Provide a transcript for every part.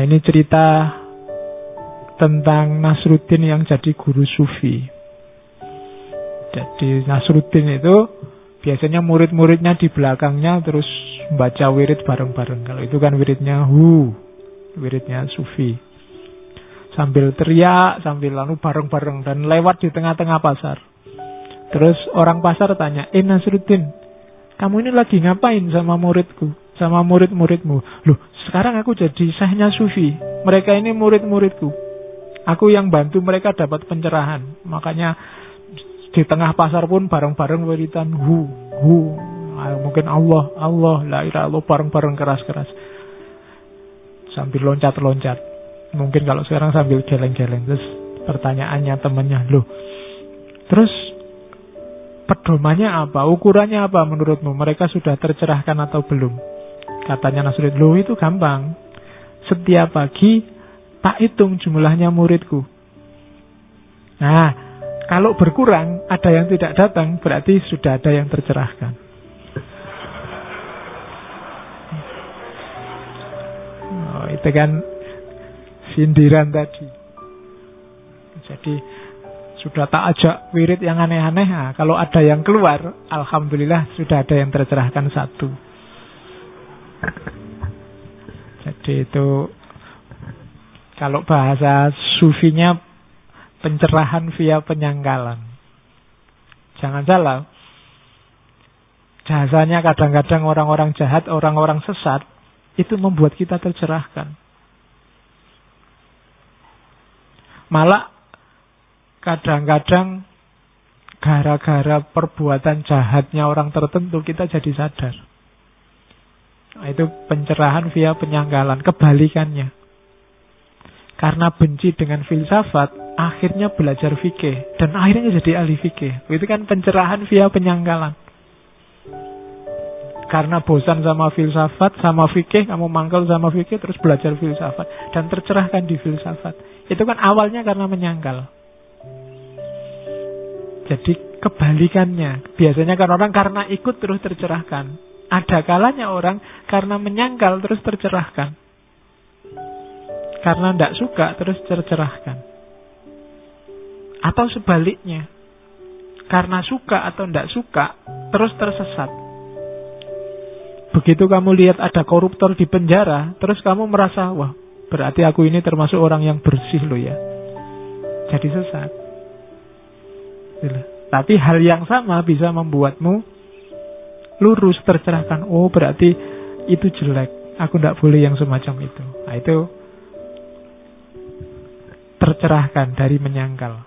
ini cerita tentang Nasruddin yang jadi guru sufi. Jadi Nasruddin itu biasanya murid-muridnya di belakangnya terus baca wirid bareng-bareng. Kalau itu kan wiridnya wiridnya sufi. Sambil teriak, sambil lalu bareng-bareng dan lewat di tengah-tengah pasar. Terus orang pasar tanya, Nasruddin, kamu ini lagi ngapain sama muridku, sama murid-muridmu? Loh, sekarang aku jadi syekhnya sufi. Mereka ini murid-muridku. Aku yang bantu mereka dapat pencerahan. Makanya di tengah pasar pun bareng-bareng wiridan mungkin Allah, la ilaha illallah, bareng-bareng keras-keras. Sambil loncat-loncat. Mungkin kalau sekarang sambil geleng-geleng. Terus pertanyaannya temannya, loh, terus pedomannya apa? Ukurannya apa menurutmu? Mereka sudah tercerahkan atau belum? Katanya Nasruddin, loh itu gampang. Setiap pagi tak hitung jumlahnya muridku. Nah, kalau berkurang, ada yang tidak datang, berarti sudah ada yang tercerahkan. Oh, itu kan sindiran tadi. Jadi sudah tak ajak wirid yang aneh-aneh. Nah, kalau ada yang keluar, alhamdulillah sudah ada yang tercerahkan satu. Jadi itu kalau bahasa sufinya pencerahan via penyangkalan. Jangan salah. Jasanya kadang-kadang orang-orang jahat, orang-orang sesat, itu membuat kita tercerahkan. Malah kadang-kadang gara-gara perbuatan jahatnya orang tertentu kita jadi sadar. Nah, itu pencerahan via penyangkalan. Kebalikannya. Karena benci dengan filsafat, akhirnya belajar fikih. Dan akhirnya jadi ahli fikih. Itu kan pencerahan via penyangkalan. Karena bosan sama filsafat, sama fikih, kamu mangkel sama fikih, terus belajar filsafat. Dan tercerahkan di filsafat. Itu kan awalnya karena menyangkal. Jadi kebalikannya. Biasanya kan orang karena ikut terus tercerahkan. Ada kalanya orang karena menyangkal terus tercerahkan. Karena tidak suka terus tercerahkan. Atau sebaliknya. Karena suka atau tidak suka terus tersesat. Begitu kamu lihat ada koruptor di penjara, terus kamu merasa, wah, berarti aku ini termasuk orang yang bersih loh ya. Jadi sesat. Tapi hal yang sama bisa membuatmu lurus, tercerahkan. Oh, berarti itu jelek. Aku tidak boleh yang semacam itu. Nah, itu tercerahkan dari menyangkal.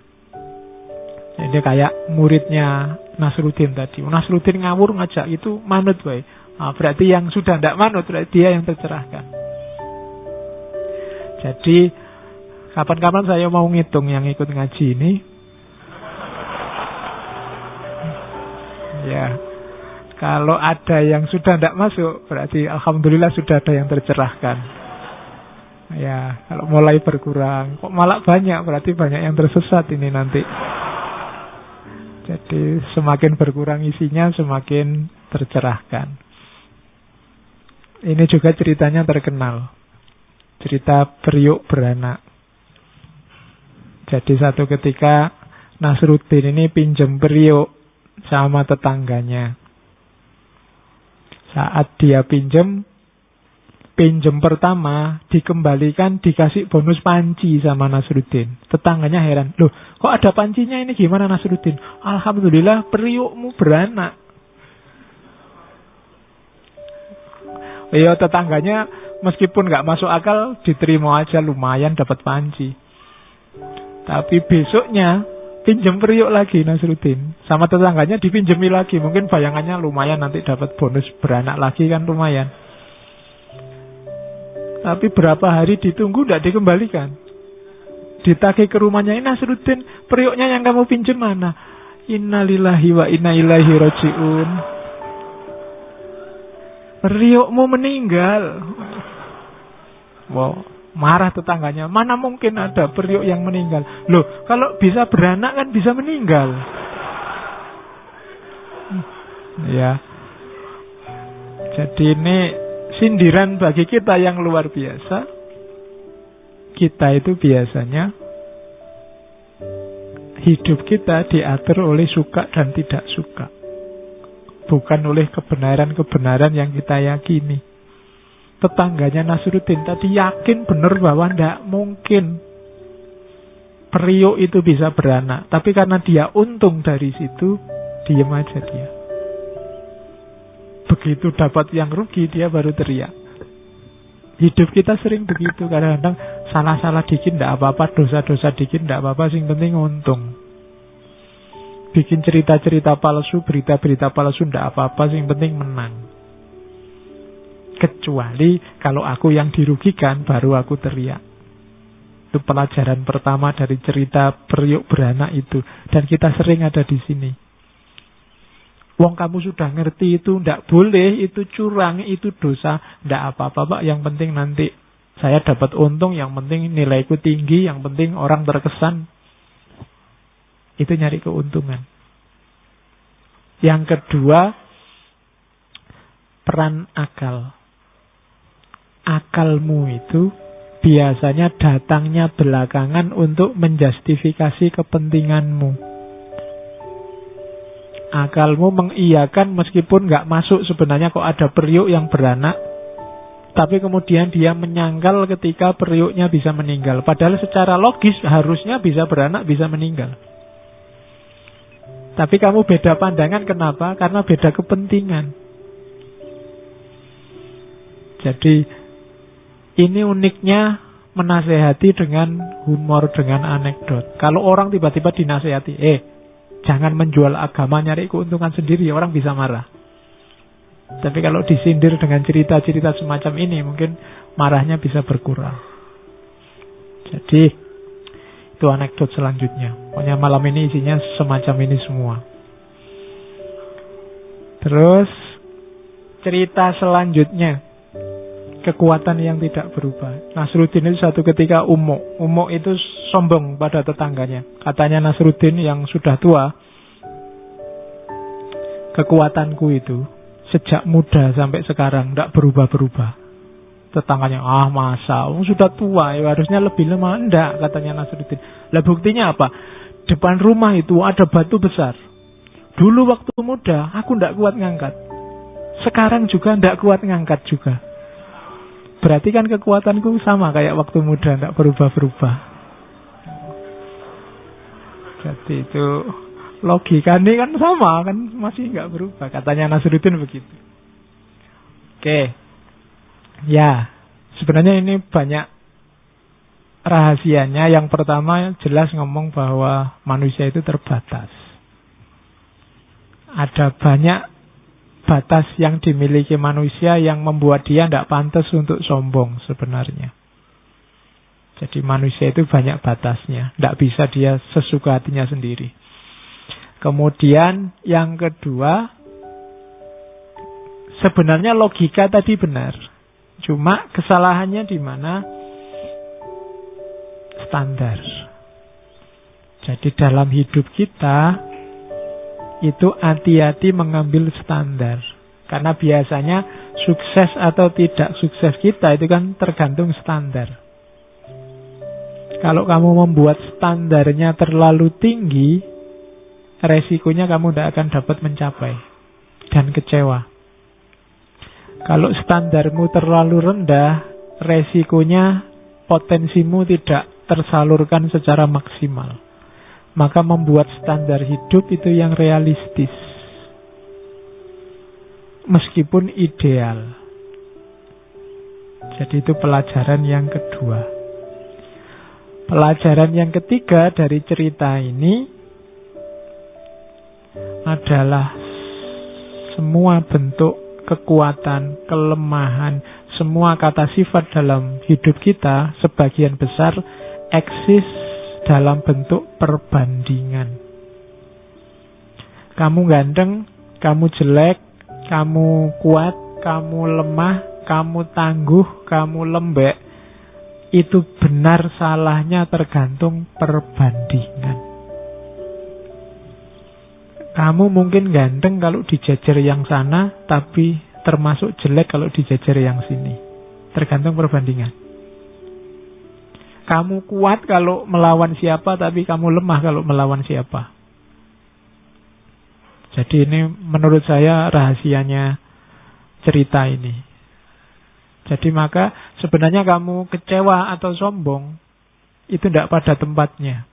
Jadi kayak muridnya Nasruddin tadi. Nasruddin ngawur ngajak itu manut wae. Nah, berarti yang sudah tidak manut, berarti dia yang tercerahkan. Jadi kapan-kapan saya mau ngitung yang ikut ngaji ini. Ya, kalau ada yang sudah tidak masuk, berarti alhamdulillah sudah ada yang tercerahkan. Ya, kalau mulai berkurang, kok malah banyak, berarti banyak yang tersesat ini nanti. Jadi semakin berkurang isinya, semakin tercerahkan. Ini juga ceritanya terkenal. Cerita periuk beranak. Jadi satu ketika Nasruddin ini pinjam periuk sama tetangganya. Saat dia pinjam pertama dikembalikan, dikasih bonus panci sama Nasruddin. Tetangganya heran, loh kok ada pancinya ini, gimana Nasruddin? Alhamdulillah periukmu beranak. Ya tetangganya meskipun gak masuk akal, diterima aja, lumayan dapat panci. Tapi besoknya pinjam periuk lagi Nasruddin, sama tetangganya dipinjemi lagi. Mungkin bayangannya lumayan nanti dapat bonus beranak lagi kan, lumayan. Tapi berapa hari ditunggu tidak dikembalikan. Ditagih ke rumahnya, Nasruddin, periuknya yang kamu pinjam mana? Innalillahi wa inna ilaihi raji'un. Periukmu meninggal. Wow, marah tetangganya. Mana mungkin ada periuk yang meninggal? Loh, kalau bisa beranak kan bisa meninggal. Ya. Jadi ini sindiran bagi kita yang luar biasa. kita itu biasanya hidup kita diatur oleh suka dan tidak suka, bukan oleh kebenaran-kebenaran yang kita yakini. Tetangganya Nasruddin tadi yakin benar bahwa tidak mungkin periuk itu bisa beranak, tapi karena dia untung dari situ, diam aja dia. Begitu dapat yang rugi, dia baru teriak. Hidup kita sering begitu, kadang-kadang salah-salah dikit tidak apa-apa, dosa-dosa dikit tidak apa-apa, sing penting untung. Bikin cerita-cerita palsu, berita-berita palsu tidak apa-apa, sing penting menang. Kecuali kalau aku yang dirugikan, baru aku teriak. Itu pelajaran pertama dari cerita periuk beranak itu. Dan kita sering ada di sini. Wong kamu sudah ngerti itu ndak boleh, itu curang, itu dosa, ndak apa-apa Pak, yang penting nanti saya dapat untung, yang penting nilaiku tinggi, yang penting orang terkesan. Itu nyari keuntungan. Yang kedua, peran akal. Akalmu itu biasanya datangnya belakangan untuk menjustifikasi kepentinganmu. Akalmu mengiyakan meskipun nggak masuk sebenarnya kok ada periuk yang beranak, tapi kemudian dia menyangkal ketika periuknya bisa meninggal. Padahal secara logis harusnya bisa beranak, bisa meninggal. Tapi kamu beda pandangan, kenapa? Karena beda kepentingan. Jadi ini uniknya menasehati dengan humor, dengan anekdot. Kalau orang tiba-tiba dinasehati, jangan menjual agama nyari keuntungan sendiri, orang bisa marah. Tapi kalau disindir dengan cerita-cerita semacam ini, mungkin marahnya bisa berkurang. Jadi itu anekdot selanjutnya. Pokoknya malam ini isinya semacam ini semua. Terus cerita selanjutnya, kekuatan yang tidak berubah. Nasruddin itu satu ketika umuk itu sombong pada tetangganya. Katanya Nasruddin yang sudah tua, kekuatanku itu sejak muda sampai sekarang tidak berubah-berubah. Tetangganya, masa sudah tua ya harusnya lebih lemah. Enggak, katanya Nasruddin. Lah buktinya apa? Depan rumah itu ada batu besar. Dulu waktu muda aku tidak kuat ngangkat, sekarang juga tidak kuat ngangkat juga. Berarti kan kekuatanku sama kayak waktu muda, tidak berubah-berubah. Jadi itu logika ini kan sama, kan masih nggak berubah. Katanya Nasruddin begitu. Oke. Ya, sebenarnya ini banyak rahasianya. Yang pertama jelas ngomong bahwa manusia itu terbatas. Ada banyak batas yang dimiliki manusia yang membuat dia tidak pantas untuk sombong sebenarnya. Jadi manusia itu banyak batasnya, tidak bisa dia sesuka hatinya sendiri. Kemudian yang kedua, sebenarnya logika tadi benar, cuma kesalahannya di mana? Standar. Jadi dalam hidup kita itu hati-hati mengambil standar. Karena biasanya sukses atau tidak sukses kita itu kan tergantung standar. Kalau kamu membuat standarnya terlalu tinggi, resikonya kamu tidak akan dapat mencapai dan kecewa. Kalau standarmu terlalu rendah, resikonya potensimu tidak tersalurkan secara maksimal. Maka membuat standar hidup itu yang realistis, meskipun ideal. Jadi itu pelajaran yang kedua. Pelajaran yang ketiga dari cerita ini adalah semua bentuk kekuatan, kelemahan, semua kata sifat dalam hidup kita sebagian besar eksis dalam bentuk perbandingan. Kamu ganteng, kamu jelek, kamu kuat, kamu lemah, kamu tangguh, kamu lembek. Itu benar salahnya tergantung perbandingan. Kamu mungkin ganteng kalau dijajar yang sana, tapi termasuk jelek kalau dijajar yang sini. Tergantung perbandingan. Kamu kuat kalau melawan siapa, tapi kamu lemah kalau melawan siapa. Jadi ini menurut saya rahasianya cerita ini. Jadi maka sebenarnya kamu kecewa atau sombong itu tidak pada tempatnya.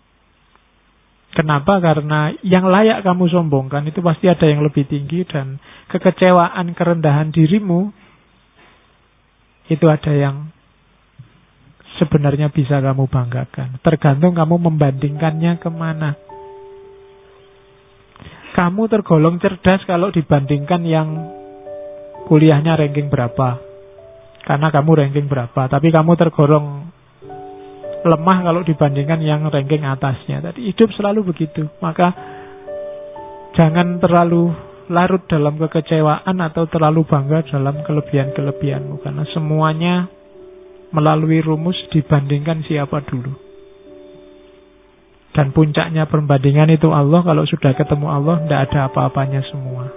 Kenapa? Karena yang layak kamu sombongkan itu pasti ada yang lebih tinggi, dan kekecewaan, kerendahan dirimu itu ada yang sebenarnya bisa kamu banggakan. Tergantung kamu membandingkannya kemana. Kamu tergolong cerdas kalau dibandingkan yang kuliahnya ranking berapa, karena kamu ranking berapa. Tapi kamu tergolong lemah kalau dibandingkan yang ranking atasnya. Tadi hidup selalu begitu. Maka jangan terlalu larut dalam kekecewaan atau terlalu bangga dalam kelebihan-kelebihanmu, karena semuanya melalui rumus dibandingkan siapa dulu. Dan puncaknya perbandingan itu Allah. Kalau sudah ketemu Allah, tidak ada apa-apanya semua.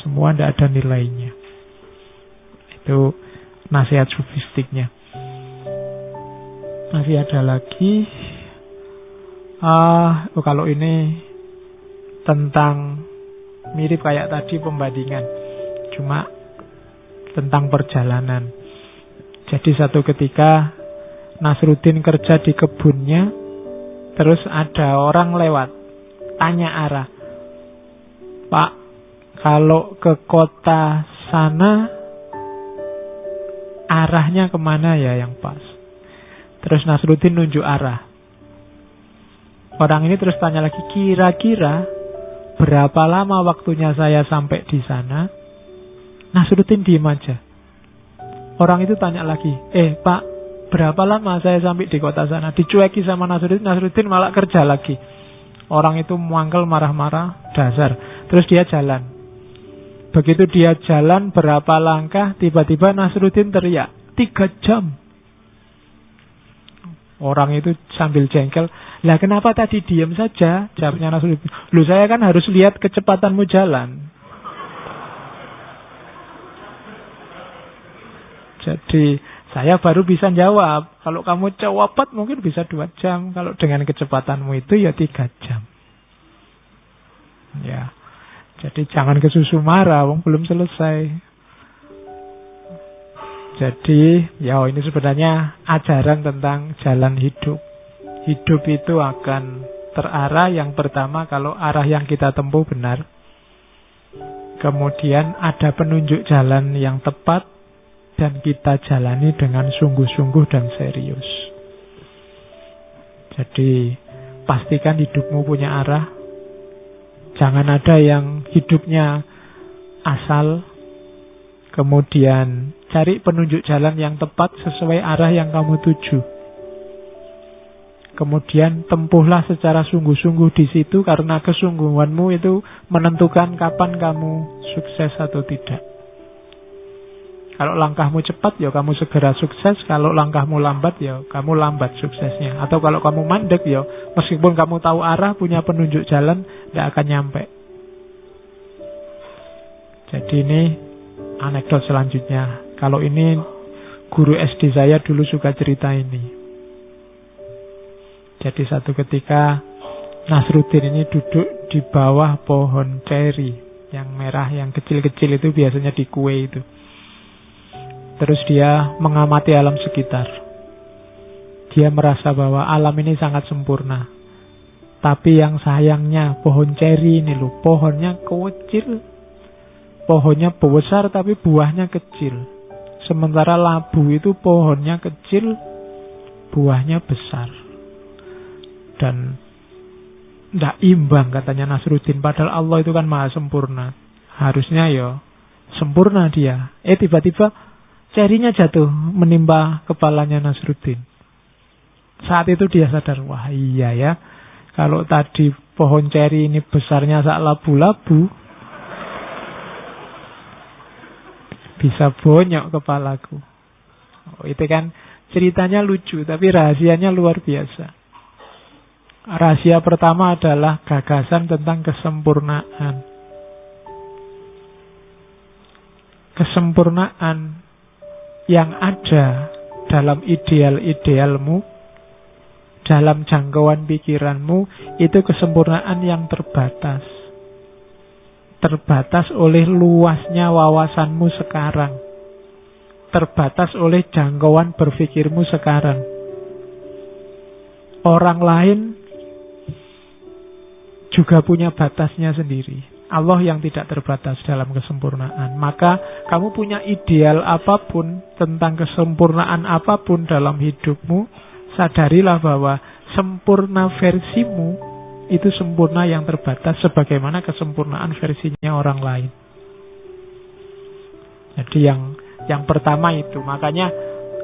Semua tidak ada nilainya. Itu nasihat sufistiknya. Masih ada lagi. Kalau ini tentang mirip kayak tadi pembandingan, cuma tentang perjalanan. Jadi satu ketika Nasruddin kerja di kebunnya, terus ada orang lewat, tanya arah. Pak, kalau ke kota sana arahnya kemana ya yang pas? Terus Nasruddin nunjuk arah. Orang ini terus tanya lagi, kira-kira berapa lama waktunya saya sampai di sana? Nasruddin diem aja. Orang itu tanya lagi, Pak, berapa lama saya sampai di kota sana? Dicueki sama Nasruddin, Nasruddin malah kerja lagi. Orang itu muangkel, marah-marah, dasar. Terus dia jalan. Begitu dia jalan berapa langkah, tiba-tiba Nasruddin teriak, 3 jam. Orang itu sambil jengkel, lah kenapa tadi diam saja? Jawabnya Nasruddin, loh saya kan harus lihat kecepatanmu jalan. Jadi saya baru bisa jawab. Kalau kamu cepat mungkin bisa 2 jam. Kalau dengan kecepatanmu itu ya 3 jam. Ya. Jadi jangan kesusu marah, wong belum selesai. Jadi ya ini sebenarnya ajaran tentang jalan hidup. Hidup itu akan terarah yang pertama kalau arah yang kita tempuh benar. Kemudian ada penunjuk jalan yang tepat, dan kita jalani dengan sungguh-sungguh dan serius. Jadi pastikan hidupmu punya arah. Jangan ada yang hidupnya asal. Kemudian cari penunjuk jalan yang tepat sesuai arah yang kamu tuju. Kemudian tempuhlah secara sungguh-sungguh di situ, karena kesungguhanmu itu menentukan kapan kamu sukses atau tidak. Kalau langkahmu cepat, ya kamu segera sukses. Kalau langkahmu lambat, ya kamu lambat suksesnya. Atau kalau kamu mandek, ya meskipun kamu tahu arah, punya penunjuk jalan, tidak akan nyampe. Jadi ini anekdot selanjutnya. Kalau ini guru SD saya dulu suka cerita ini. Jadi satu ketika Nasruddin ini duduk di bawah pohon ceri yang merah, yang kecil-kecil itu biasanya di kue itu. Terus dia mengamati alam sekitar. Dia merasa bahwa alam ini sangat sempurna. Tapi yang sayangnya pohon ceri ini loh, pohonnya kecil. Pohonnya besar tapi buahnya kecil. Sementara labu itu pohonnya kecil, buahnya besar. Dan tidak imbang katanya Nasruddin. Padahal Allah itu kan maha sempurna. Harusnya ya sempurna dia. Tiba-tiba cerinya jatuh menimpa kepalanya Nasruddin. Saat itu dia sadar, wah iya ya, kalau tadi pohon ceri ini besarnya sak labu-labu, bisa bonyok kepalaku. Itu kan ceritanya lucu, tapi rahasianya luar biasa. Rahasia pertama adalah gagasan tentang kesempurnaan. Kesempurnaan yang ada dalam ideal-idealmu dalam jangkauan pikiranmu, itu kesempurnaan yang terbatas. Terbatas oleh luasnya wawasanmu sekarang. Terbatas oleh jangkauan berpikirmu sekarang. Orang lain juga punya batasnya sendiri. Allah yang tidak terbatas dalam kesempurnaan. Maka kamu punya ideal apapun tentang kesempurnaan apapun dalam hidupmu, sadarilah bahwa sempurna versimu itu sempurna yang terbatas sebagaimana kesempurnaan versinya orang lain. Jadi yang pertama itu, makanya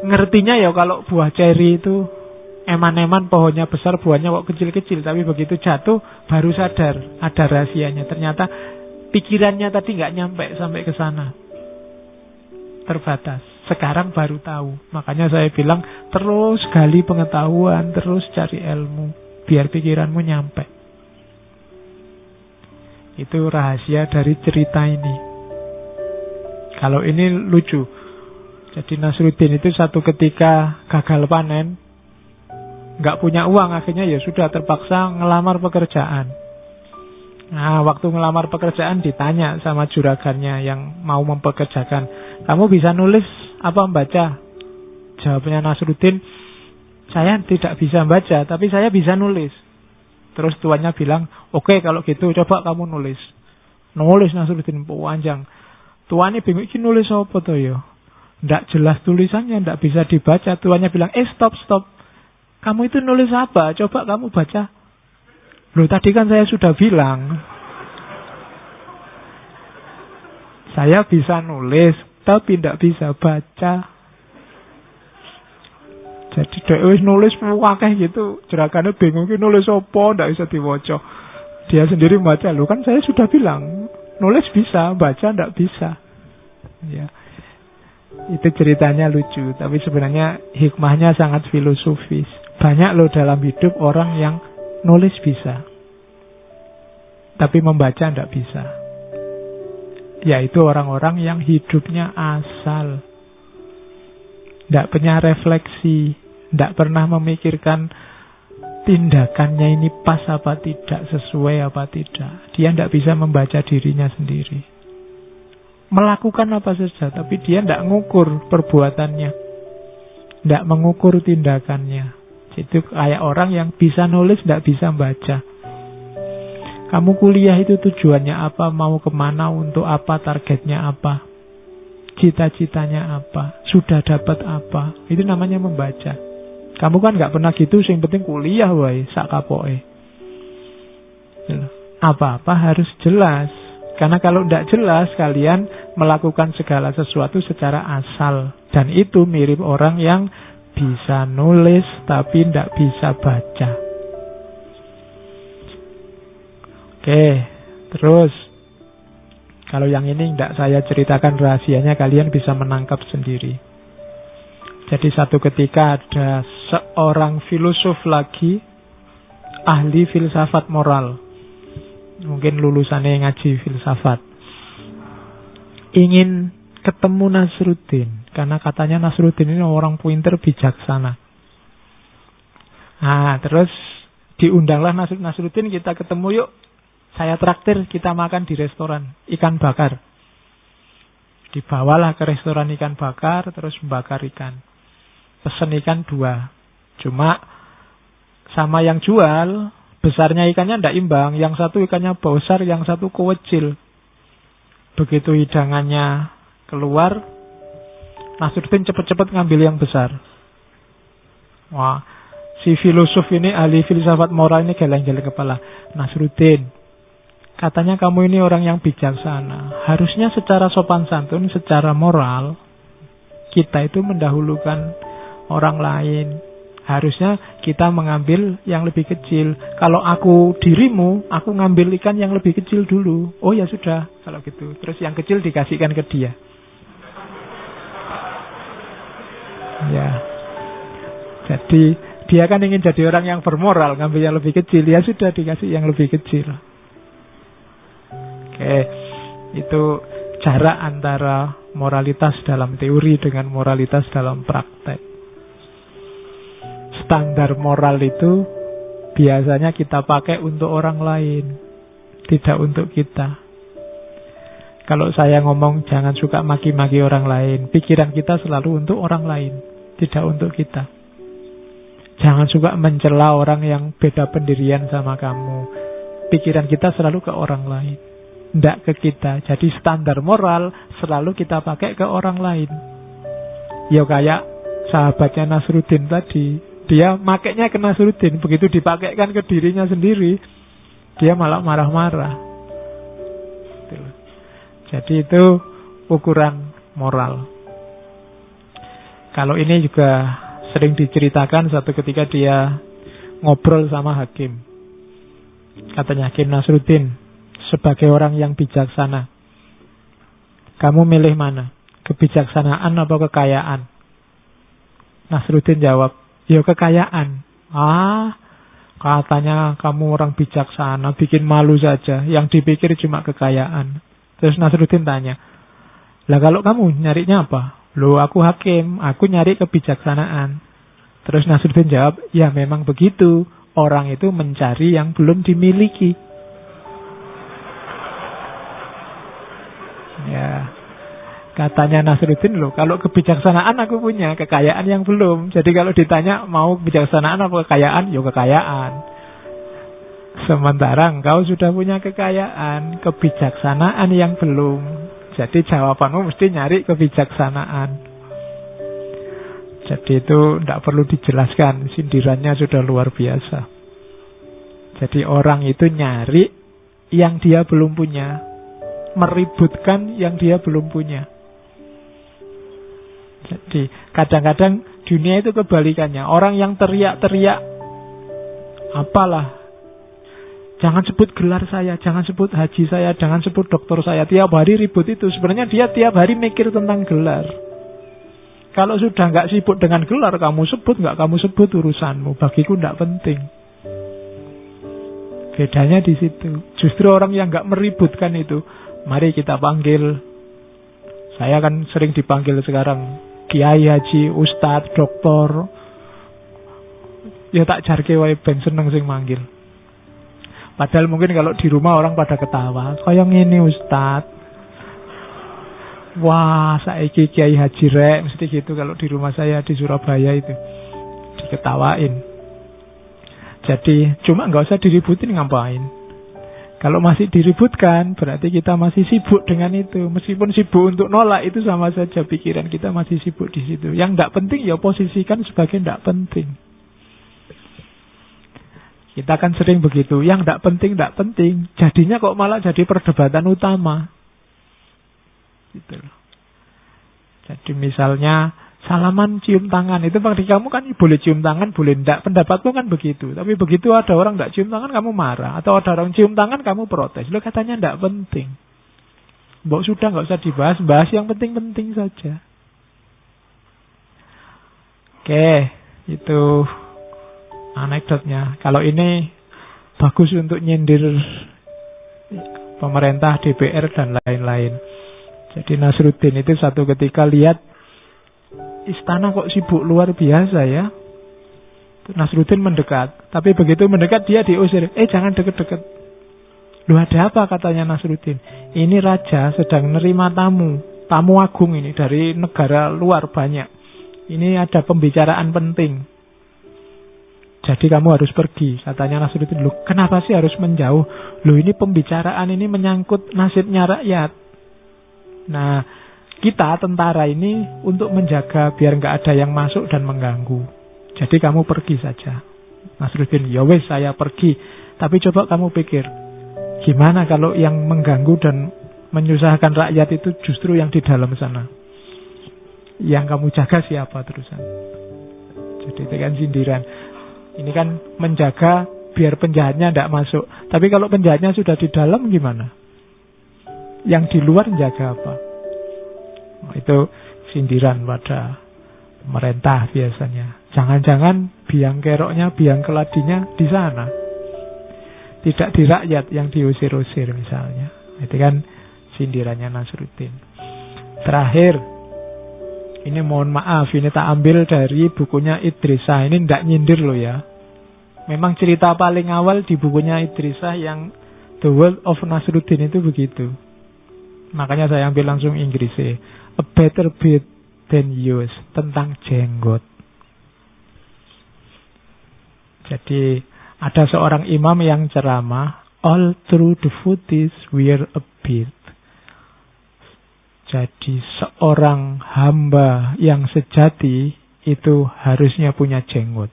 ngertinya ya kalau buah ceri itu eman-eman, pohonnya besar, buahnya kok kecil-kecil, tapi begitu jatuh baru sadar ada rahasianya. Ternyata pikirannya tadi nggak nyampe sampai ke sana, terbatas. Sekarang baru tahu. Makanya saya bilang terus gali pengetahuan, terus cari ilmu, biar pikiranmu nyampe. Itu rahasia dari cerita ini. Kalau ini lucu. Jadi Nasruddin itu satu ketika gagal panen, nggak punya uang, akhirnya ya sudah terpaksa ngelamar pekerjaan. Nah, waktu ngelamar pekerjaan ditanya sama juragannya yang mau mempekerjakan, kamu bisa nulis apa membaca? Jawabnya Nasruddin, saya tidak bisa baca, tapi saya bisa nulis. Terus tuannya bilang, oke, kalau gitu coba kamu nulis. Nulis Nasruddin panjang. Tuannya bingung, ini nulis apa tuh ya? Nggak jelas tulisannya, nggak bisa dibaca. Tuannya bilang, stop. Kamu itu nulis apa? Coba kamu baca. Loh, tadi kan saya sudah bilang, saya bisa nulis, tapi tidak bisa baca. Jadi dia nulis wakeh gitu. Juragannya bingung, nulis apa? Tidak bisa dibaca. Dia sendiri membaca. Loh, kan saya sudah bilang, nulis bisa, baca tidak bisa. Ya. Itu ceritanya lucu, tapi sebenarnya hikmahnya sangat filosofis. Banyak loh dalam hidup orang yang nulis bisa, tapi membaca tidak bisa. Yaitu orang-orang yang hidupnya asal, tidak punya refleksi, tidak pernah memikirkan tindakannya ini pas apa tidak, sesuai apa tidak. Dia tidak bisa membaca dirinya sendiri. Melakukan apa saja, tapi dia tidak mengukur perbuatannya, tidak mengukur tindakannya. Itu kayak orang yang bisa nulis, tidak bisa baca. Kamu kuliah itu tujuannya apa, mau kemana, untuk apa, targetnya apa, cita-citanya apa, sudah dapat apa. Itu namanya membaca. Kamu kan nggak pernah gitu, yang penting kuliah wae, sak kapoke. Apa-apa harus jelas. Karena kalau tidak jelas, kalian melakukan segala sesuatu secara asal. Dan itu mirip orang yang bisa nulis tapi tidak bisa baca. Oke, terus kalau yang ini tidak saya ceritakan rahasianya, kalian bisa menangkap sendiri. Jadi satu ketika ada seorang filosof lagi, ahli filsafat moral. Mungkin lulusannya ngaji filsafat, ingin ketemu Nasruddin, karena katanya Nasruddin ini orang pinter, bijaksana. Nah, terus diundanglah Nasruddin, kita ketemu yuk, saya traktir, kita makan di restoran ikan bakar. Dibawalah ke restoran ikan bakar, terus membakar ikan. Pesen ikan 2. Cuma sama yang jual, besarnya ikannya tidak imbang. Yang satu ikannya besar, yang satu kecil. Begitu hidangannya keluar, Nasruddin cepat-cepat ngambil yang besar. Wah, si filosof ini, ahli filsafat moral ini geleng-geleng kepala. Nasruddin, katanya kamu ini orang yang bijaksana. Harusnya secara sopan santun, secara moral, kita itu mendahulukan orang lain. Harusnya kita mengambil yang lebih kecil. Kalau aku dirimu, aku ngambil ikan yang lebih kecil dulu. Oh ya sudah, kalau gitu. Terus yang kecil dikasihkan ke dia. Ya. Jadi dia kan ingin jadi orang yang bermoral, ngambil yang lebih kecil. Ya sudah, dikasih yang lebih kecil. Oke, itu jarak antara moralitas dalam teori dengan moralitas dalam praktek. standar moral itu biasanya kita pakai untuk orang lain, tidak untuk kita. Kalau saya ngomong jangan suka maki-maki orang lain, pikiran kita selalu untuk orang lain, tidak untuk kita. Jangan suka mencela orang yang beda pendirian sama kamu, pikiran kita selalu ke orang lain, tidak ke kita. Jadi standar moral selalu kita pakai ke orang lain. Ya kayak sahabatnya Nasruddin tadi, dia makainya ke Nasruddin, begitu dipakaikan ke dirinya sendiri, dia malah marah-marah. Jadi itu ukuran moral. Kalau ini juga sering diceritakan satu ketika dia ngobrol sama hakim. Katanya, Hakim Nasruddin, sebagai orang yang bijaksana, kamu milih mana? Kebijaksanaan atau kekayaan? Nasruddin jawab, ya kekayaan. Katanya kamu orang bijaksana, bikin malu saja. Yang dipikir cuma kekayaan. Terus Nasruddin tanya, lah kalau kamu nyarinya apa? Loh, aku hakim, aku nyari kebijaksanaan. Terus Nasruddin jawab, ya memang begitu. Orang itu mencari yang belum dimiliki. Ya, katanya Nasruddin, loh, kalau kebijaksanaan aku punya, kekayaan yang belum. Jadi kalau ditanya mau kebijaksanaan apa kekayaan, ya kekayaan. Sementara engkau sudah punya kekayaan, kebijaksanaan yang belum. Jadi jawabanmu mesti nyari kebijaksanaan. Jadi itu tidak perlu dijelaskan, sindirannya sudah luar biasa. Jadi orang itu nyari yang dia belum punya, meributkan yang dia belum punya. Jadi kadang-kadang dunia itu kebalikannya. Orang yang teriak-teriak, apalah, jangan sebut gelar saya, jangan sebut haji saya, jangan sebut doktor saya. Tiap hari ribut itu. Sebenarnya dia tiap hari mikir tentang gelar. Kalau sudah nggak sibuk dengan gelar, kamu sebut nggak kamu sebut urusanmu. Bagiku nggak penting. Bedanya di situ. Justru orang yang nggak meributkan itu, mari kita panggil. Saya kan sering dipanggil sekarang kiai, haji, ustadz, doktor. Ya tak jarke wae ben seneng sing manggil. Padahal mungkin kalau di rumah orang pada ketawa, kayak ngene Ustaz. Wah, saiki Kiai Haji rek, mesti gitu kalau di rumah saya di Surabaya itu. Diketawain. Jadi cuma nggak usah diributin, ngapain. Kalau masih diributkan, berarti kita masih sibuk dengan itu. Meskipun sibuk untuk nolak, itu sama saja pikiran kita masih sibuk di situ. Yang nggak penting ya posisikan sebagai nggak penting. Kita kan sering begitu, yang tidak penting. Jadinya kok malah jadi perdebatan utama. Gitu loh. Jadi misalnya salaman cium tangan, itu bagi kamu kan boleh cium tangan, boleh tidak. Pendapatmu kan begitu. Tapi begitu ada orang tidak cium tangan, kamu marah. Atau ada orang cium tangan, kamu protes. Lo katanya tidak penting. Mbok sudah nggak usah dibahas, bahas yang penting-penting saja. Oke, itu anekdotnya. Kalau ini bagus untuk nyindir pemerintah, DPR dan lain-lain. Jadi Nasruddin itu satu ketika lihat istana kok sibuk luar biasa ya. Nasruddin mendekat, tapi begitu mendekat dia diusir. Jangan deket-deket. Loh, ada apa, katanya Nasruddin? Ini raja sedang nerima tamu agung ini dari negara luar banyak. Ini ada pembicaraan penting. Jadi kamu harus pergi, katanya Nasruddin. Loh, kenapa sih harus menjauh? Loh, ini pembicaraan ini menyangkut nasibnya rakyat. Nah, kita tentara ini untuk menjaga biar nggak ada yang masuk dan mengganggu. Jadi kamu pergi saja. Nasruddin, ya wes saya pergi. Tapi coba kamu pikir, gimana kalau yang mengganggu dan menyusahkan rakyat itu justru yang di dalam sana? Yang kamu jaga siapa terusan? Jadi itu kan sindiran. Ini kan menjaga biar penjahatnya tidak masuk. Tapi kalau penjahatnya sudah di dalam gimana? Yang di luar menjaga apa? Itu sindiran pada pemerintah biasanya. Jangan-jangan biang keroknya, biang keladinya di sana. Tidak di rakyat yang diusir-usir misalnya. Itu kan sindirannya Nasruddin. Terakhir, Ini mohon maaf, ini tak ambil dari bukunya Idrisah. Ini tidak nyindir loh ya. Memang cerita paling awal di bukunya Idrisah yang The World of Nasruddin itu begitu. Makanya saya ambil langsung Inggrisnya. A Better Beard Than Yours, tentang jenggot. Jadi ada seorang imam yang ceramah, all true devotees wear a beard. Jadi seorang hamba yang sejati itu harusnya punya jenggot.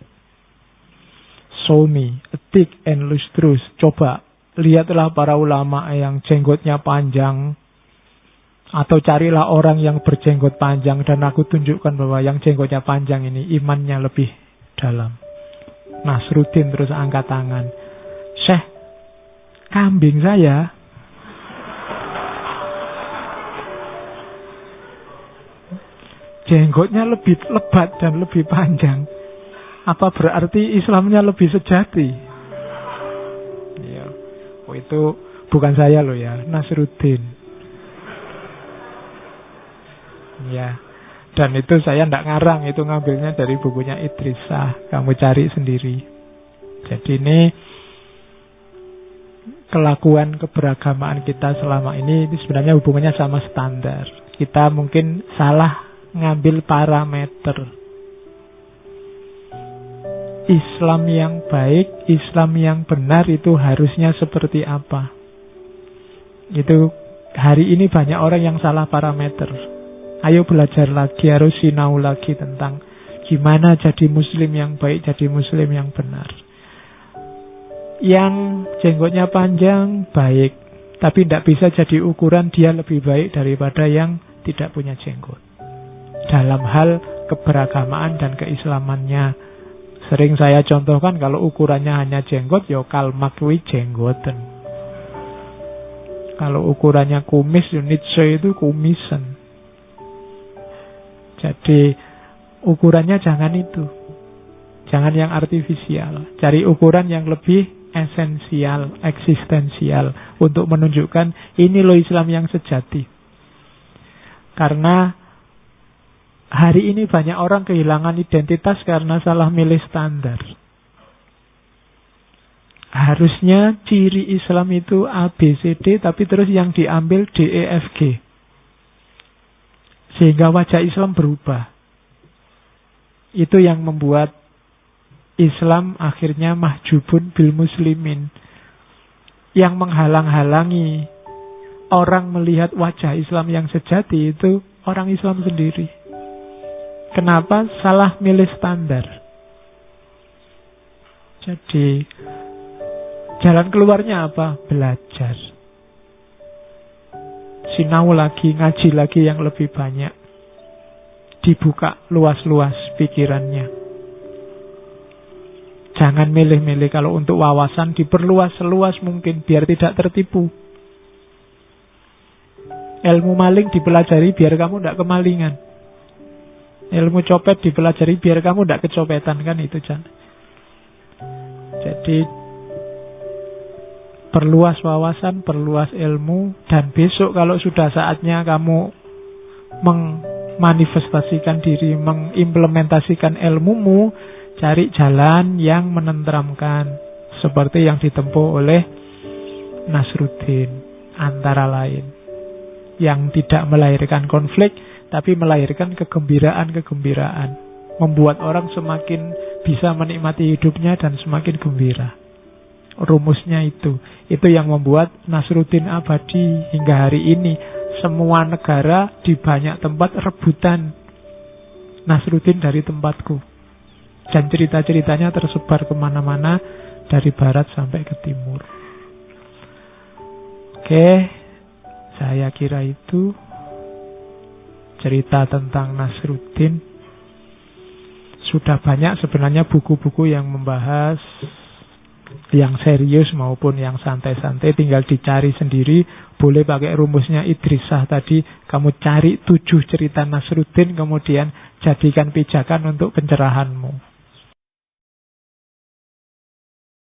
Show me a thick and lustrous. Coba lihatlah para ulama yang jenggotnya panjang. Atau carilah orang yang berjenggot panjang. Dan aku tunjukkan bahwa yang jenggotnya panjang ini imannya lebih dalam. Nasruddin terus angkat tangan. Syekh, kambing saya jenggotnya lebih lebat dan lebih panjang. Apa berarti Islamnya lebih sejati? Ya. Oh, itu bukan saya loh ya, Nasruddin. Ya. Dan itu saya tidak ngarang, itu ngambilnya dari bukunya Idrisah. Kamu cari sendiri. Jadi ini kelakuan keberagamaan kita selama ini sebenarnya hubungannya sama standar. Kita mungkin salah ngambil parameter. Islam yang baik, Islam yang benar itu harusnya seperti apa? Itu hari ini banyak orang yang salah parameter. Ayo belajar lagi, harus sinau lagi tentang gimana jadi muslim yang baik, jadi muslim yang benar. Yang jenggotnya panjang, baik. Tapi tidak bisa jadi ukuran dia lebih baik daripada yang tidak punya jenggot. Dalam hal keberagamaan dan keislamannya. Sering saya contohkan kalau ukurannya hanya jenggot, ya Kalmak kuwi jenggoten. Kalau ukurannya kumis, Nietzsche itu kumisan. Jadi ukurannya jangan itu. Jangan yang artifisial. Cari ukuran yang lebih esensial, eksistensial. Untuk menunjukkan ini loh Islam yang sejati. Karena hari ini banyak orang kehilangan identitas karena salah milih standar. Harusnya ciri Islam itu A, B, C, D, tapi terus yang diambil D, E, F, G. Sehingga wajah Islam berubah. Itu yang membuat Islam akhirnya mahjubun bil muslimin. Yang menghalang-halangi orang melihat wajah Islam yang sejati itu orang Islam sendiri. Kenapa? Salah milih standar. Jadi jalan keluarnya apa? Belajar. Sinau lagi, ngaji lagi yang lebih banyak. Dibuka luas-luas pikirannya. Jangan milih-milih. Kalau untuk wawasan diperluas seluas mungkin biar tidak tertipu. Ilmu maling dipelajari biar kamu tidak kemalingan. Ilmu copet dipelajari biar kamu tidak kecopetan, kan itu Jan. Jadi perluas wawasan, perluas ilmu. Dan besok kalau sudah saatnya kamu memanifestasikan diri, mengimplementasikan ilmumu, cari jalan yang menenteramkan. Seperti yang ditempuh oleh Nasruddin antara lain. Yang tidak melahirkan konflik, tapi melahirkan kegembiraan-kegembiraan. Membuat orang semakin bisa menikmati hidupnya dan semakin gembira. Rumusnya itu. Itu yang membuat Nasruddin abadi hingga hari ini. Semua negara di banyak tempat rebutan Nasruddin dari tempatku. Dan cerita-ceritanya tersebar kemana-mana dari barat sampai ke timur. Oke, saya kira itu cerita tentang Nasruddin. Sudah banyak sebenarnya buku-buku yang membahas yang serius maupun yang santai-santai. Tinggal dicari sendiri. Boleh pakai rumusnya Idrisah tadi. Kamu cari 7 cerita Nasruddin, kemudian jadikan pijakan untuk pencerahanmu.